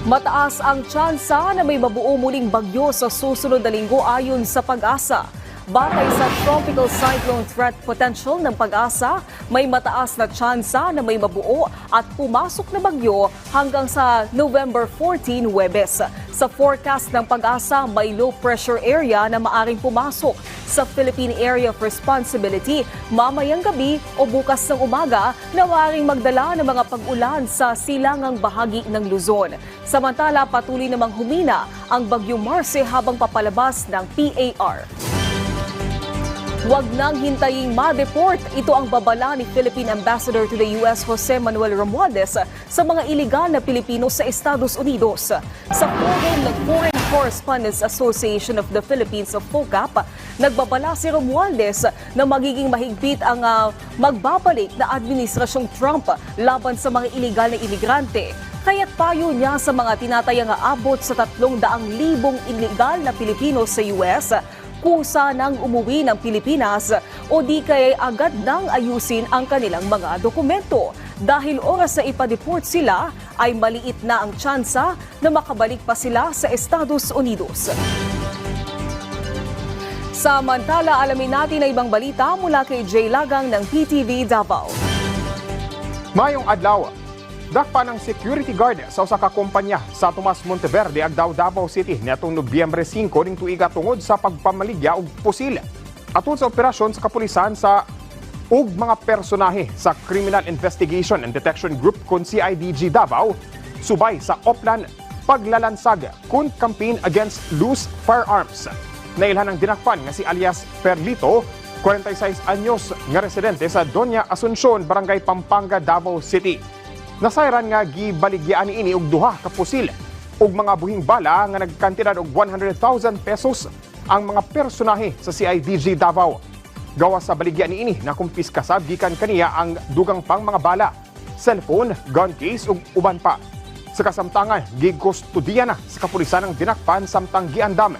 Mataas ang tsansa na may mabuo muling bagyo sa susunod na linggo ayon sa Pag-asa. Batay sa Tropical Cyclone Threat Potential ng Pag-asa, may mataas na tsansa na may mabuo at pumasok na bagyo hanggang sa November 14, Huwebes. Sa forecast ng Pag-asa, may low pressure area na maaring pumasok sa Philippine Area of Responsibility mamayang gabi o bukas ng umaga na maaring magdala ng mga pag-ulan sa silangang bahagi ng Luzon. Samantala, patuloy namang humina ang Bagyong Marce habang papalabas ng PAR. Huwag nang hintaying ma-deport. Ito ang babala ni Philippine Ambassador to the U.S. Jose Manuel Romualdez sa mga iligal na Pilipino sa Estados Unidos. Sa forum ng Foreign Correspondents Association of the Philippines of FOCAP, nagbabala si Romualdez na magiging mahigpit ang magbabalik na Administrasyong Trump laban sa mga iligal na imigrante. Kaya't payo niya sa mga tinatayang aabot sa 300,000 iligal na Pilipino sa US, kusa nang umuwi ng Pilipinas o di kaya agad nang ayusin ang kanilang mga dokumento. Dahil oras na ipa-deport sila ay maliit na ang tsansa na makabalik pa sila sa Estados Unidos. Samantala, alamin natin ang ibang balita mula kay Jay Lagang ng PTV Davao. Mayong adlaw, dakpa ng security guard sa usa ka kompanya sa Tomas Monteverde, Agdao, Davao City niadtong Nobyembre 5 ning tuiga tungod sa pagpamaligya og pusil. Atol sa operasyon sa kapulisan sa ug mga personahe sa Criminal Investigation and Detection Group kon CIDG Davao, subay sa Oplan paglalansag kun campaign against loose firearms. Nailhan ang dinakpan nga si alias Perlito, 46 anyos nga residente sa Doña Asuncion, Barangay Pampanga, Davao City. Nasayran nga gibaligyaan niini og duha ka pusil ug mga buhing bala nga nagkantidad og 100,000 pesos ang mga personahe sa CIDG Davao. Gawas sa baligyan niini nakumpiskasab gikan kaniya ang dugang pang mga bala, cellphone, gun case ug uban pa. Sa kasamtangan, gikustudiya na sa kapulisan ang dinakpan samtang giandam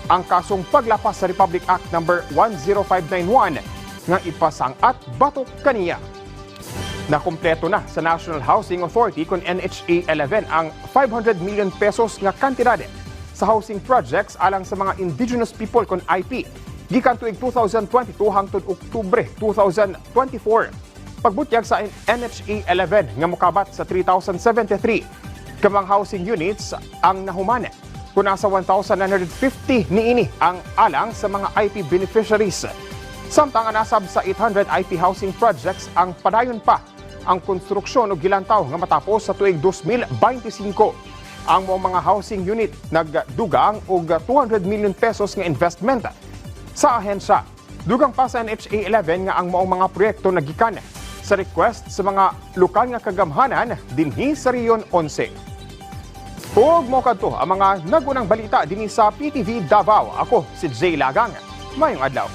ang kasong paglapas sa Republic Act No. 10591 nga ipasang-at batok kaniya. Nakumpleto na sa National Housing Authority kon NHA 11 ang 500 million pesos nga kantidad sa housing projects alang sa mga indigenous people kon IP gikan tuig 2022 hangtod Oktubre 2024. Pagbutyag sa NHA 11 nga mokabat sa 3,073 kamang housing units ang nahuman kun asa 1,950 niini ang alang sa mga IP beneficiaries. Samtang nasab sa 800 IP housing projects ang padayon pa ang konstruksyon o gilantaw nga matapos sa tuig 2025. Ang mga housing unit nagdugang og 200 million pesos nga investment sa ahensya. Dugang pa sa NHA 11 nga ang maong mga proyekto nagikan sa request sa mga lokal nga kagamhanan dinhi sa Riyon 11. Ug mo kadto ang mga nagunang balita dinhi sa PTV Davao. Ako si Jay Lagang. Mayong adlaw.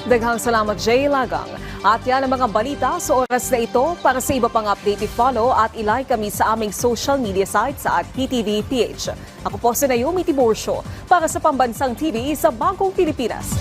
Daghang salamat, Jay Lagang. At yan ang mga balita sa oras na ito. Para sa iba pang update, i-follow at i-like kami sa aming social media sites at PTV PH. Ako po si Naomi Tiburcio para sa Pambansang TV sa Bagong Pilipinas.